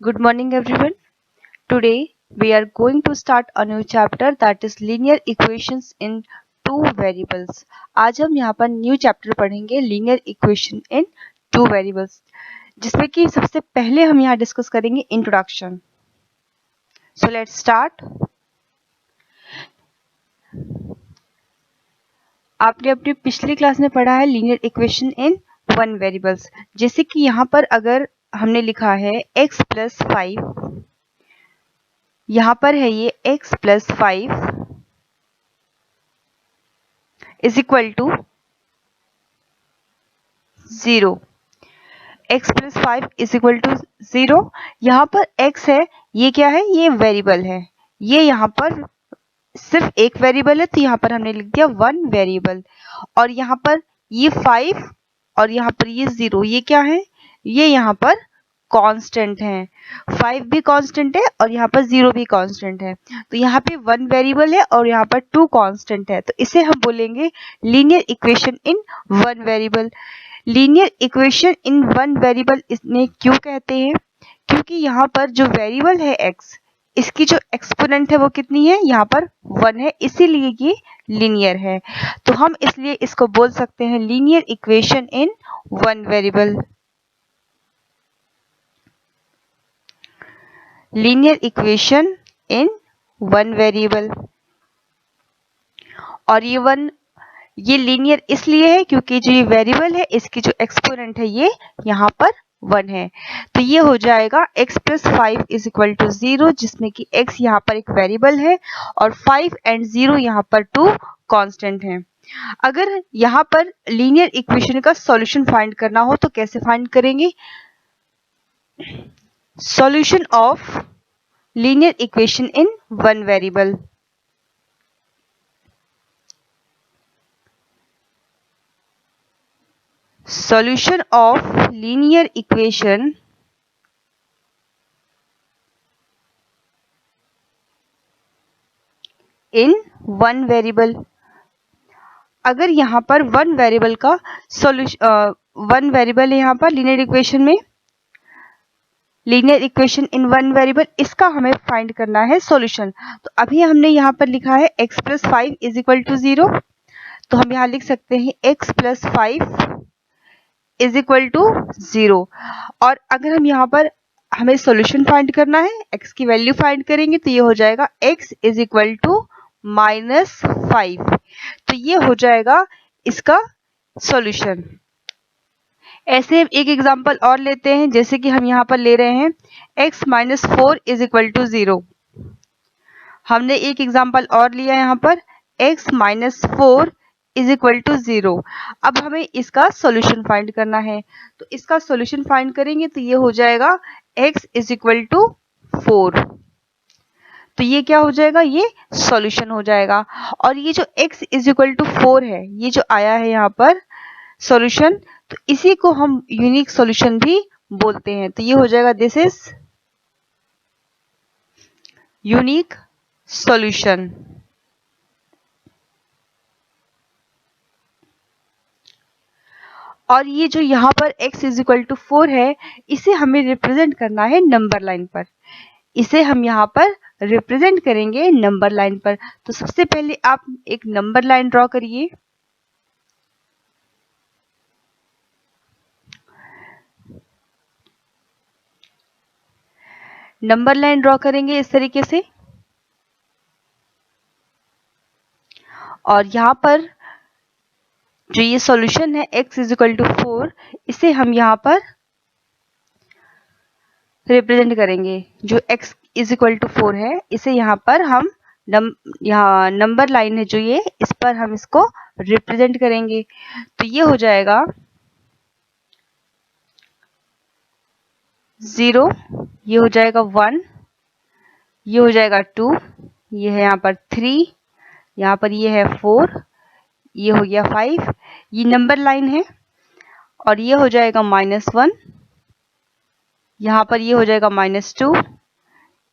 Good morning everyone. Today we are going to start a new chapter that is linear equations in two variables. आज हम यहाँ पर new chapter पढ़ेंगे linear equation in two variables, जिसमें कि सबसे पहले हम यहाँ डिस्कस करेंगे इंट्रोडक्शन. So let's start. आपने अपनी पिछली क्लास में पढ़ा है linear equation in one variables. जैसे कि यहाँ पर अगर हमने लिखा है x प्लस 5, यहाँ पर है ये x plus 5 is equal to 0. x plus 5 is equal to 0. यहाँ पर x है, ये क्या है, ये वेरिएबल है. ये यहाँ पर सिर्फ एक वेरिएबल है, तो यहाँ पर हमने लिख दिया वन वेरिएबल. और यहाँ पर ये 5 और यहाँ पर ये 0, ये क्या है, ये यहाँ पर कांस्टेंट है. 5 भी कांस्टेंट है और यहाँ पर 0 भी कांस्टेंट है. तो यहाँ पे वन वेरिएबल है और यहाँ पर टू कांस्टेंट है, तो इसे हम बोलेंगे linear equation in one variable. Linear equation in one variable इसमें क्यों कहते हैं, क्योंकि यहाँ पर जो वेरिएबल है x, इसकी जो एक्सपोनेंट है वो कितनी है, यहाँ पर 1 है, इसीलिए ये लीनियर है. तो हम इसलिए इसको बोल सकते हैं linear equation in one variable. Linear equation in one variable. और ये लीनियर इसलिए है क्योंकि जो ये वेरिएबल है इसकी जो एक्सपोनेंट है ये यहाँ पर 1 है. तो ये हो जाएगा x plus 5 is equal to 0, जिसमें कि x यहाँ पर एक वेरिएबल है और 5 एंड 0 यहाँ पर टू कांस्टेंट है. अगर यहाँ पर लीनियर इक्वेशन का सॉल्यूशन फाइंड करना हो तो कैसे फाइंड करेंगे? Solution of linear equation in one variable. Solution of linear equation in one variable. अगर यहाँ पर वन वेरिएबल का सॉल्यूशन, वन वेरिएबल है यहाँ पर लीनियर इक्वेशन में, linear equation in one variable, इसका हमें फाइंड करना है सॉल्यूशन. तो अभी हमने यहाँ पर लिखा है x plus 5 is equal to 0, तो हम यहाँ लिख सकते हैं x plus 5 is equal to 0. और अगर हम यहाँ पर हमें सॉल्यूशन फाइंड करना है, x की वैल्यू फाइंड करेंगे, तो ये हो जाएगा x इज इक्वल टू -5. तो ये हो जाएगा इसका सॉल्यूशन. ऐसे एक एग्जांपल और लेते हैं, जैसे कि हम यहाँ पर ले रहे हैं x minus 4 is equal to 0. हमने एक एग्जांपल और लिया यहाँ पर x minus 4 is equal to 0. अब हमें इसका सॉल्यूशन फाइंड करना है, तो इसका सॉल्यूशन फाइंड करेंगे तो ये हो जाएगा x इज इक्वल टू 4. तो ये क्या हो जाएगा, ये सॉल्यूशन हो जाएगा. और ये जो x इज इक्वल टू 4 है, ये जो आया है यहाँ पर सॉल्यूशन, तो इसी को हम यूनिक सॉल्यूशन भी बोलते हैं. तो ये हो जाएगा दिस इज यूनिक सॉल्यूशन. और ये जो यहाँ पर x इज इक्वल टू 4 है, इसे हमें रिप्रेजेंट करना है नंबर लाइन पर. इसे हम यहाँ पर रिप्रेजेंट करेंगे नंबर लाइन पर. तो सबसे पहले आप एक नंबर लाइन ड्रॉ करिए. नंबर लाइन ड्रॉ करेंगे इस तरीके से, और यहाँ पर जो ये सॉल्यूशन है x इज इक्वल टू 4, इसे हम यहाँ पर रिप्रेजेंट करेंगे. जो x इज इक्वल टू 4 है, इसे यहाँ पर हम यहाँ नंबर लाइन है जो ये, इस पर हम इसको रिप्रेजेंट करेंगे. तो ये हो जाएगा 0, ये हो जाएगा 1, ये हो जाएगा 2, ये है यहाँ पर 3, यहाँ पर ये है 4, ये हो गया 5, ये नंबर लाइन है. और ये हो जाएगा -1, यहाँ पर ये हो जाएगा -2,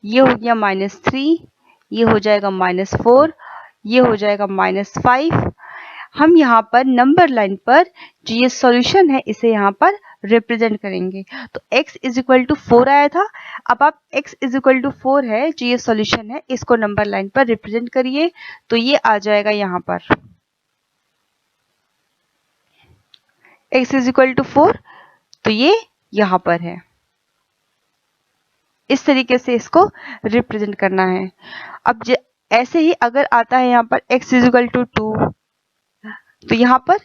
ये हो गया -3, ये हो जाएगा -4, ये हो जाएगा -5. हम यहाँ पर नंबर लाइन पर जो ये सॉल्यूशन है इसे यहाँ पर रिप्रेजेंट करेंगे। तो x इज इक्वल टू 4 आया था, अब आप x इज इक्वल टू 4 है जो ये सॉल्यूशन है इसको नंबर लाइन पर रिप्रेजेंट करिए, तो ये आ जाएगा यहाँ पर x इज इक्वल टू 4, तो ये यहाँ पर है। इस तरीके से इसको रिप्रेजेंट करना है। अब ऐसे ही अगर आता है यहाँ पर x इज इक्वल टू 2, तो यहाँ पर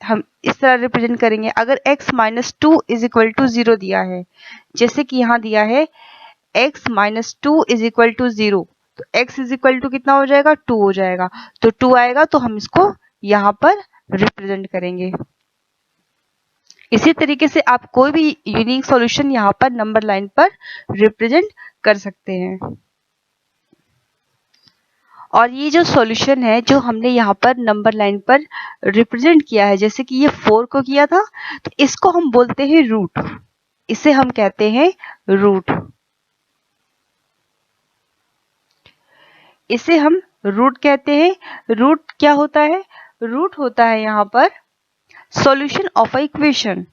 हम इस तरह रिप्रेजेंट करेंगे। अगर x minus 2 is equal to 0 दिया है, जैसे कि यहाँ दिया है x minus 2 is equal to 0, तो x इज इक्वल टू कितना हो जाएगा, 2 हो जाएगा। तो 2 आएगा तो हम इसको यहाँ पर रिप्रेजेंट करेंगे। इसी तरीके से आप कोई भी यूनिक सॉल्यूशन यहाँ पर नंबर लाइन पर रिप्रेजेंट कर सकते हैं। और ये जो सॉल्यूशन है जो हमने यहाँ पर नंबर लाइन पर रिप्रेजेंट किया है, जैसे कि ये 4 को किया था, तो इसको हम बोलते हैं रूट, इसे हम कहते हैं रूट, इसे हम रूट कहते हैं। रूट क्या होता है, रूट होता है यहाँ पर solution of a equation.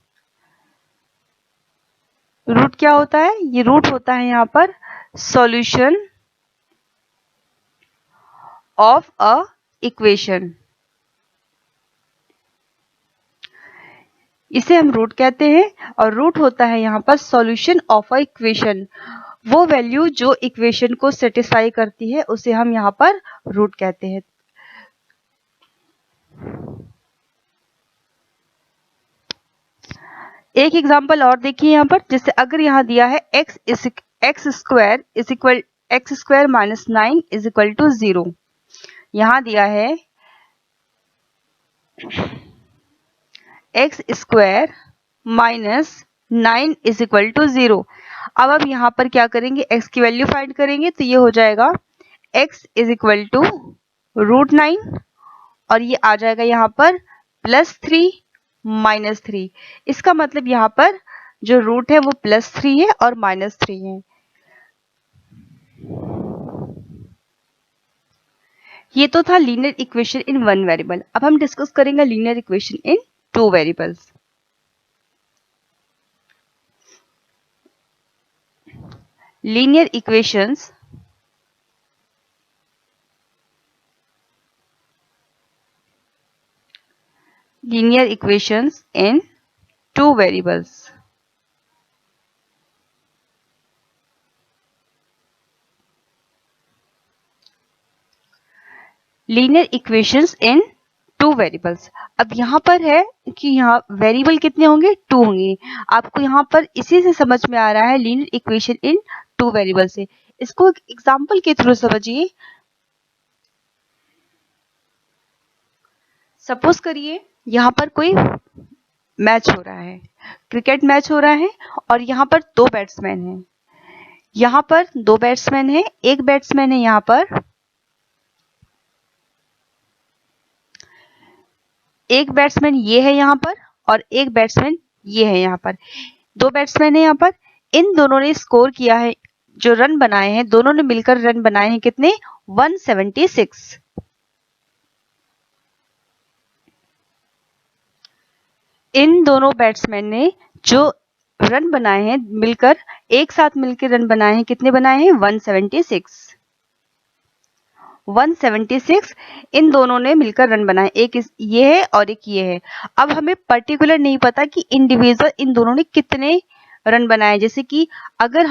Root क्या होता है, ये रूट होता है यहाँ पर सॉल्यूशन ऑफ अ इक्वेशन, इसे हम रूट कहते हैं। और रूट होता है यहाँ पर सॉल्यूशन ऑफ अ इक्वेशन, वो वैल्यू जो इक्वेशन को सेटिस्फाई करती है उसे हम यहाँ पर रूट कहते हैं। एक एग्जांपल और देखिए यहाँ पर, जैसे अगर यहाँ दिया है x square minus 9 is equal to 0, यहाँ दिया है x square minus 9 is equal to 0। अब यहाँ पर क्या करेंगे, x की वैल्यू फाइंड करेंगे, तो ये हो जाएगा x is equal to root 9 और ये आ जाएगा यहाँ पर +3 -3। इसका मतलब यहाँ पर जो रूट है वो +3 है और -3 है। ये तो था लीनियर इक्वेशन इन 1 वेरिएबल। अब हम डिस्कस करेंगे linear equation in 2 variables. linear equations in 2 variables. Linear equations in 2 variables. अब यहाँ पर है कि यहाँ वेरिएबल कितने होंगे, 2 होंगे। आपको यहाँ पर इसी से समझ में आ रहा है लीनियर इक्वेशन इन 2 वेरिएबल से। इसको एक एग्जांपल के थ्रू समझिए। सपोज करिए यहाँ पर कोई मैच हो रहा है, क्रिकेट मैच हो रहा है और यहाँ पर 2 बैट्समैन हैं। यहाँ पर 2 बैट्समैन हैं, एक बैट्समैन है यहाँ पर, एक बैट्समैन ये है यहाँ पर और एक बैट्समैन ये है यहाँ पर। 2 बैट्समैन है यहाँ पर, इन दोनों ने स्कोर किया है, जो रन बनाए हैं, दोनों ने मिलकर रन बनाए हैं कितने, 176। इन दोनों बैट्समैन ने जो रन बनाए हैं मिलकर, एक साथ मिलकर रन बनाए हैं, कितने बनाए हैं, 176। 176 इन दोनों ने मिलकर रन बनाए, एक ये है और एक ये है। अब हमें पर्टिकुलर नहीं पता कि इंडिविजुअल इन दोनों ने कितने रन बनाए। जैसे कि अगर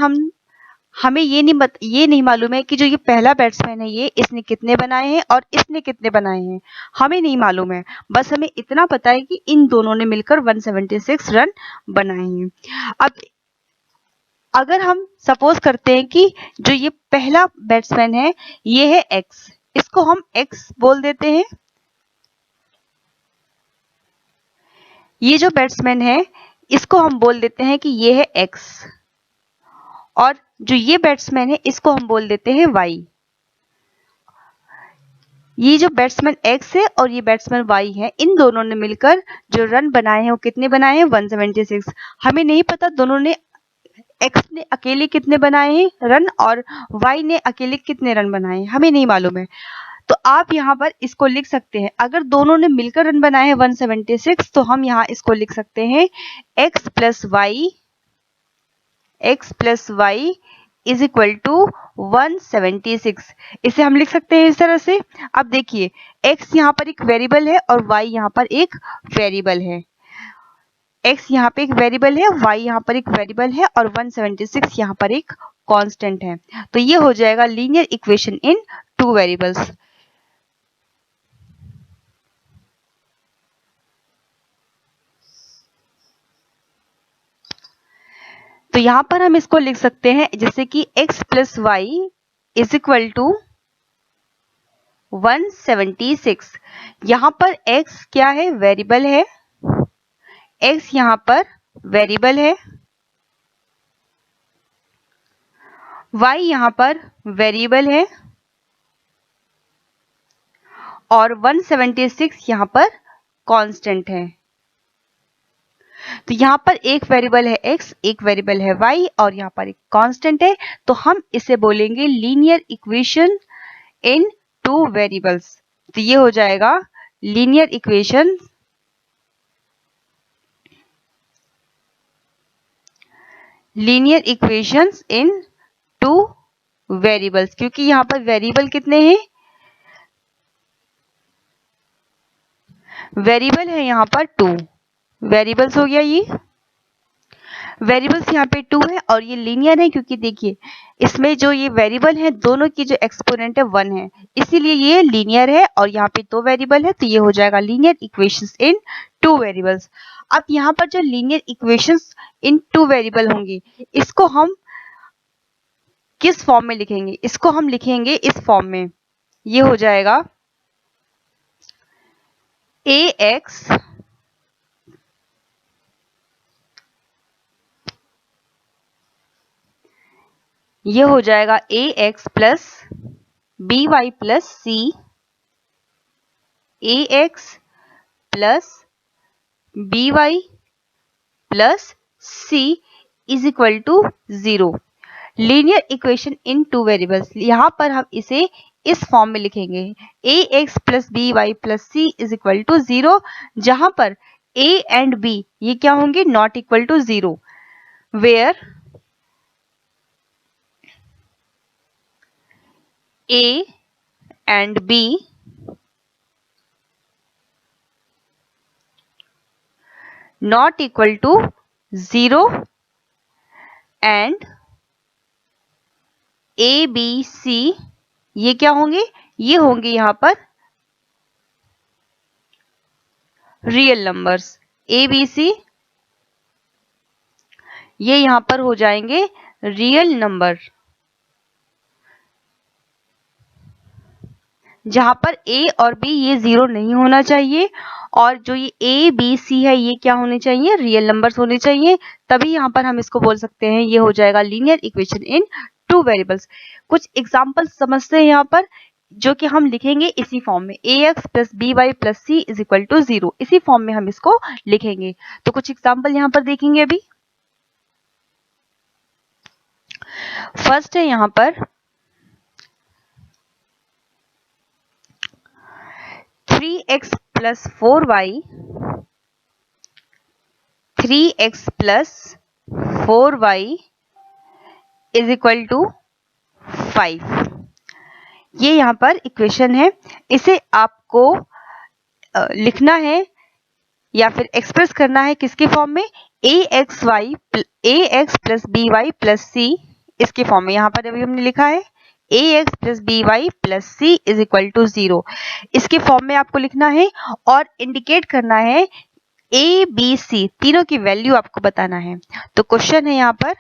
हमें ये नहीं मालूम है कि जो ये पहला बैट्समैन है ये इसने कितने बनाए हैं और इसने कितने बनाए हैं, हमें नहीं मालूम है। बस हमें इतना पता है कि इन दोनों ने मिलकर 176 रन बनाए हैं। अब अगर हम सपोज करते हैं कि जो ये पहला बैट्समैन है ये है x, इसको हम x बोल देते हैं। ये जो बैट्समैन है इसको हम बोल देते हैं कि ये है x, और जो ये बैट्समैन है इसको हम बोल देते हैं y। ये जो बैट्समैन x है और ये बैट्समैन y है, इन दोनों ने मिलकर जो रन बनाए हैं वो कितने बनाए हैं, 176। हमें नहीं पता दोनों ने, x ने अकेले कितने बनाए हैं रन और y ने अकेले कितने रन बनाए हैं, हमें नहीं मालूम है। तो आप यहाँ पर इसको लिख सकते हैं, अगर दोनों ने मिलकर रन बनाए हैं 176, तो हम यहाँ इसको लिख सकते हैं x plus Y is equal to 176। इसे हम लिख सकते हैं इस तरह से। अब देखिए x यहाँ पर एक वेरिएबल है और y यहाँ पर एक वेरिएबल है। x यहाँ पे एक वेरिएबल है, y यहाँ पर एक वेरिएबल है और 176 यहाँ पर एक कांस्टेंट है। तो ये हो जाएगा linear equation in two variables. तो यहाँ पर हम इसको लिख सकते हैं जैसे कि x plus Y is equal to 176। यहाँ पर x क्या है, वेरिएबल है, x यहाँ पर वेरिएबल है, y यहाँ पर वेरिएबल है और 176 यहाँ पर कांस्टेंट है। तो यहाँ पर एक वेरिएबल है x, एक वेरिएबल है y और यहाँ पर एक कांस्टेंट है। तो हम इसे बोलेंगे linear equation in two variables. तो ये हो जाएगा लीनियर इक्वेशंस इन टू वेरिएबल्स, क्योंकि यहाँ पर वेरिएबल कितने हैं, वेरिएबल है यहाँ पर 2 वेरिएबल्स हो गया। ये वेरिएबल्स यहाँ पे 2 है और ये लीनियर है, क्योंकि देखिए इसमें जो ये वेरिएबल है दोनों की जो एक्सपोनेंट है 1 है, इसीलिए ये लीनियर है। और यहाँ पे 2 वेरिएबल है, तो ये हो जाएगा लीनियर इक्वेशंस इन टू वेरिएबल्स। अब यहाँ पर जो लीनियर इक्वेशंस इन टू वेरिएबल होंगे, इसको हम किस फॉर्म में लिखेंगे, इसको हम लिखेंगे इस फॉर्म में। ये हो जाएगा ax ये हो जाएगा ax plus B Y plus C, ax plus B Y plus C is equal to 0। Linear equation in two variables, यहाँ पर हम इसे इस फॉर्म में लिखेंगे ax plus B Y plus C is equal to 0, जहां पर a एंड b ये क्या होंगे, not equal to 0, where a and b not equal to 0 and a b c ये क्या होंगे, ये होंगे यहाँ पर real numbers. a b c ये यहाँ पर हो जाएंगे रियल नंबर, जहां पर a और b ये 0 नहीं होना चाहिए और जो ये a b c है ये क्या होने चाहिए, रियल नंबर्स होने चाहिए। तभी यहाँ पर हम इसको बोल सकते हैं ये हो जाएगा linear equation in two variables. कुछ एग्जांपल समझते हैं यहाँ पर, जो कि हम लिखेंगे इसी फॉर्म में ax plus B Y plus C is equal to 0, इसी फॉर्म में हम इसको लिखेंगे। तो कुछ एग्जाम्पल यहाँ पर देखेंगे अभी। फर्स्ट है यहाँ पर 3x plus 4y 3x plus 4y is equal to 5। ये यहाँ पर इक्वेशन है, इसे आपको लिखना है या फिर एक्सप्रेस करना है किसके फॉर्म में, ax plus B Y plus c, इसके फॉर्म में। यहाँ पर अभी हमने लिखा है ax plus B Y plus C is equal to 0, इसके फॉर्म में आपको लिखना है और इंडिकेट करना है a b c तीनों की वैल्यू आपको बताना है। तो क्वेश्चन है यहाँ पर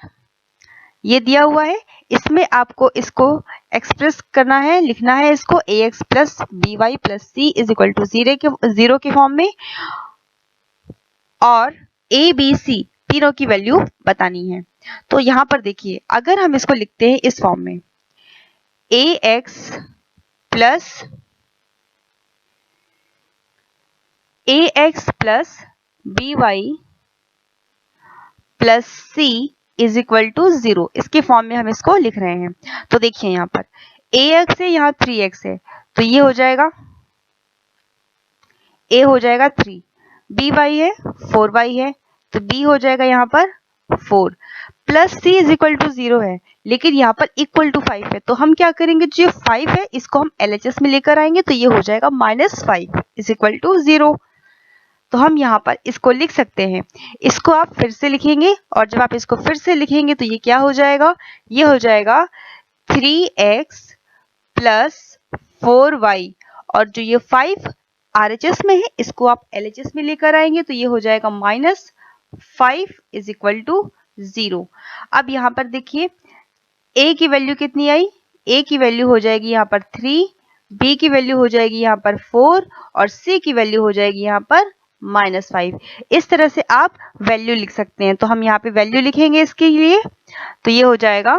ये दिया हुआ है, इसमें आपको इसको एक्सप्रेस करना है, लिखना है इसको ax plus B Y plus C is equal to 0 के फॉर्म में और a b c तीनों की वैल्यू बतानी है। तो यहाँ पर देखिए अगर हम इसको लिखते हैं इस फॉर्म में ax plus B Y plus C is equal to 0, इसके फॉर्म में हम इसको लिख रहे हैं। तो देखिए यहाँ पर ax है, यहाँ 3x है, तो ये हो जाएगा a हो जाएगा 3, by है 4y है, तो b हो जाएगा यहाँ पर 4 plus c is equal to 0 है, लेकिन यहाँ पर इक्वल टू 5 है, तो हम क्या करेंगे, जो 5 है इसको हम LHS में लेकर आएंगे, तो ये हो जाएगा -5 इज इक्वल टू 0। तो हम यहाँ पर इसको लिख सकते हैं। इसको आप फिर से लिखेंगे, और जब आप इसको फिर से लिखेंगे तो ये क्या हो जाएगा, ये हो जाएगा 3x प्लस 4y, और जो ये 5 RHS में है इसको आप LHS में लेकर आएंगे, तो ये हो जाएगा -5 इज इक्वल टू 0। अब यहाँ पर देखिए a की वैल्यू कितनी आई, a की वैल्यू हो जाएगी यहाँ पर 3, b की वैल्यू हो जाएगी यहाँ पर 4 और c की वैल्यू हो जाएगी यहाँ पर -5। इस तरह से आप वैल्यू लिख सकते हैं। तो हम यहाँ पे वैल्यू लिखेंगे इसके लिए, तो ये हो जाएगा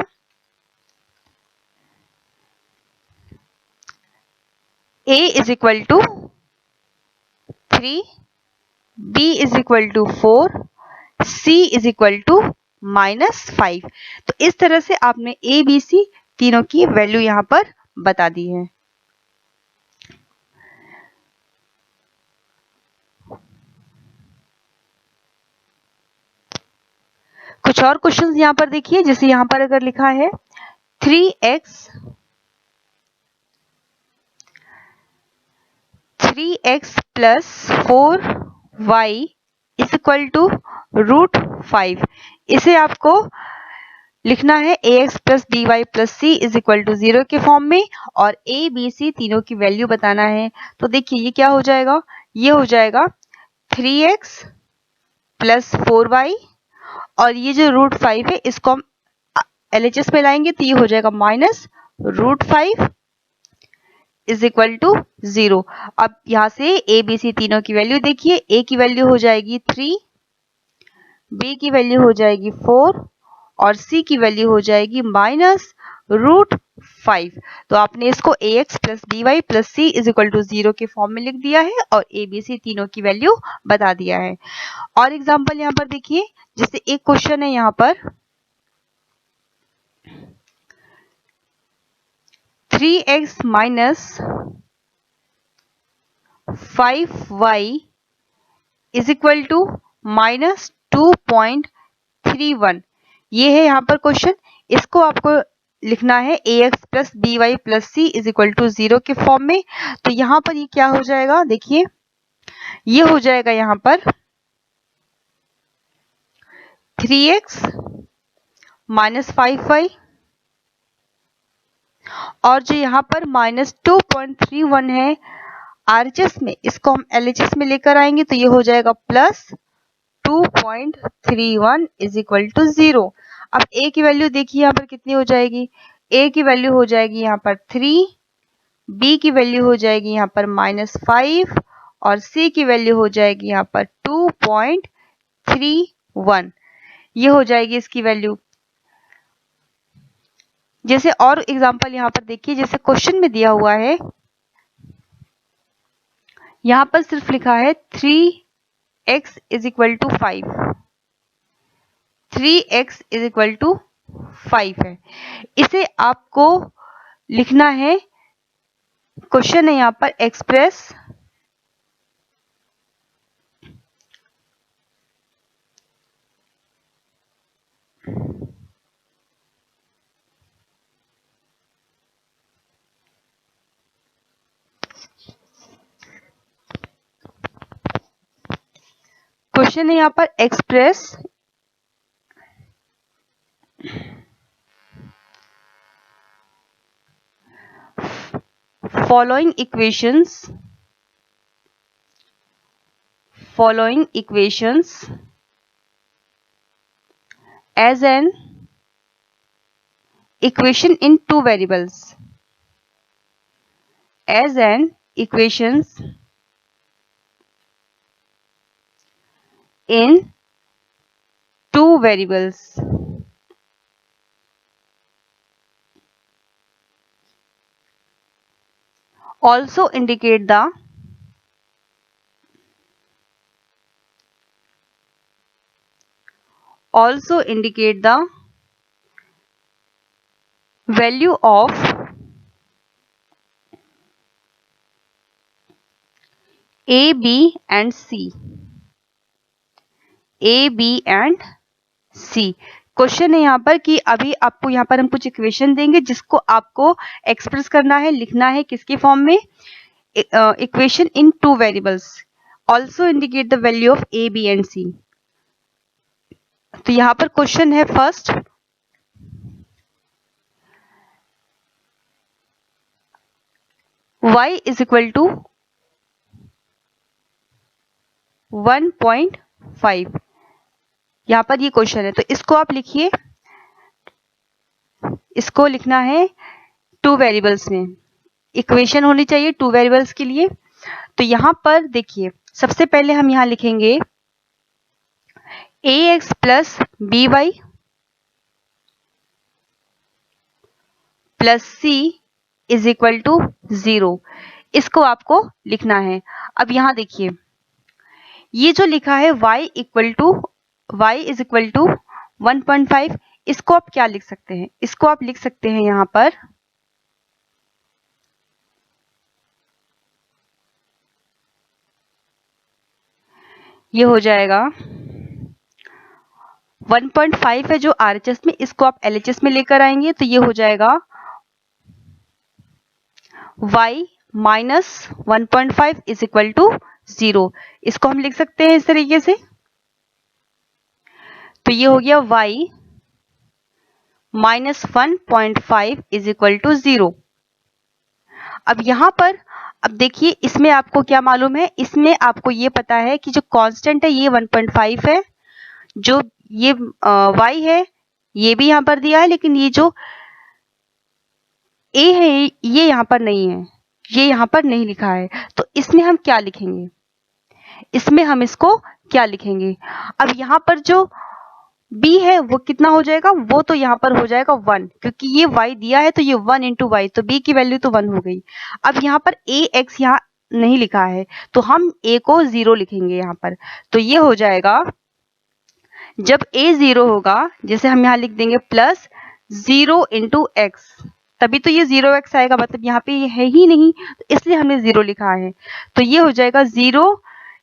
a is equal to 3, b is equal to 4, c is equal to -5। तो इस तरह से आपने a b c तीनों की वैल्यू यहाँ पर बता दी है। कुछ और क्वेश्चंस यहाँ पर देखिए, जैसे यहाँ पर अगर लिखा है 3x plus 4y is equal to √5। इसे आपको लिखना है ax plus by plus c is equal to 0 के फॉर्म में, और a b c तीनों की वैल्यू बताना है। तो देखिए ये क्या हो जाएगा, ये हो जाएगा 3x प्लस 4y, और ये जो √5 है इसको हम LHS में लाएंगे, तो ये हो जाएगा -√5 इज इक्वल टू 0। अब यहाँ से a b c तीनों की वैल्यू देखिए, a की वैल्यू हो जाएगी 3, b की वैल्यू हो जाएगी 4 और c की वैल्यू हो जाएगी -√5। तो आपने इसको ax plus by plus c is equal to 0 के फॉर्म में लिख दिया है और a b c तीनों की वैल्यू बता दिया है। और एग्जाम्पल यहाँ पर देखिए, जैसे एक क्वेश्चन है यहाँ पर 3x minus 5y is equal to -2.31। ये है यहाँ पर क्वेश्चन, इसको आपको लिखना है ax plus by plus c is equal to 0 के फॉर्म में। तो यहाँ पर ये क्या हो जाएगा, देखिए ये हो जाएगा यहाँ पर 3x माइनस 5y, और जो यहाँ पर -2.31 है RHS में, इसको हम LHS में लेकर आएंगे, तो ये हो जाएगा प्लस 2.31 इज इक्वल टू 0। अब a की वैल्यू देखिए यहाँ पर कितनी हो जाएगी, a की वैल्यू हो जाएगी यहाँ पर 3, b की वैल्यू हो जाएगी यहाँ पर -5 और c की वैल्यू हो जाएगी यहाँ पर 2.31। ये हो जाएगी इसकी वैल्यू। जैसे और एग्जांपल यहाँ पर देखिए, जैसे क्वेश्चन में दिया हुआ है, यहाँ पर सिर्फ लिखा है 3x is equal to 5, 3x is equal to 5 है। इसे आपको लिखना है, क्वेश्चन है यहाँ पर एक्सप्रेस क्वेश्चन है यहाँ पर express following equations as an equation in two variables, as an equations in two variables. Also indicate the value of A, B and C, A, B and C। Question है यहाँ पर कि अभी आपको यहाँ पर हम कुछ इक्वेशन देंगे जिसको आपको एक्सप्रेस करना है, लिखना है किसके फॉर्म में, equation in two variables, also indicate the value of A, B and C। तो यहाँ पर क्वेश्चन है first, y is equal to 1.5। यहाँ पर ये क्वेश्चन है तो इसको आप लिखिए, इसको लिखना है टू वेरिएबल्स में, इक्वेशन होनी चाहिए टू वेरिएबल्स के लिए। तो यहाँ पर देखिए सबसे पहले हम यहाँ लिखेंगे ax plus B Y plus C is equal to 0, इसको आपको लिखना है। अब यहाँ देखिए ये जो लिखा है y इज इक्वल टू 1.5, इसको आप क्या लिख सकते हैं, इसको आप लिख सकते हैं यहाँ पर ये हो जाएगा 1.5 है जो RHS में, इसको आप LHS में लेकर आएंगे तो ये हो जाएगा y minus 1.5 is equal to 0, इसको हम लिख सकते हैं इस तरीके से। तो ये हो गया y minus 1.5 is equal to 0। अब यहां पर अब देखिए इसमें आपको क्या मालूम है, इसमें आपको ये पता है कि जो कांस्टेंट है ये 1.5 है, जो ये y है ये भी यहां पर दिया है, लेकिन ये जो a है ये यहां पर नहीं है, ये यहां पर नहीं लिखा है। तो इसमें हम क्या लिखेंगे, इसमें हम इसको क्या लिखेंगे। अब यहां पर जो b है वो कितना हो जाएगा, वो तो यहाँ पर हो जाएगा 1, क्योंकि ये y दिया है तो ये 1 इंटू वाई, तो b की वैल्यू तो 1 हो गई। अब यहाँ पर ax यहाँ नहीं लिखा है तो हम a को 0 लिखेंगे यहाँ पर। तो ये हो जाएगा जब a 0 होगा, जैसे हम यहाँ लिख देंगे प्लस 0 इंटू एक्स, तभी तो ये 0x आएगा, मतलब यहाँ पे ये है ही नहीं तो इसलिए हमने 0 लिखा है। तो ये हो जाएगा 0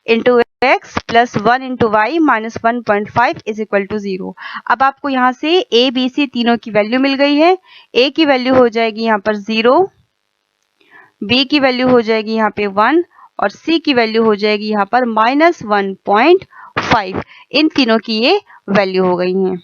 into x plus 1 into Y minus 1.5 is equal to 0। अब आपको यहाँ से a, b, c तीनों की वैल्यू मिल गई है। a की वैल्यू हो जाएगी यहाँ पर 0, b की वैल्यू हो जाएगी यहाँ पे 1 और c की वैल्यू हो जाएगी यहाँ पर माइनस 1.5। इन तीनों की ये वैल्यू हो गई हैं।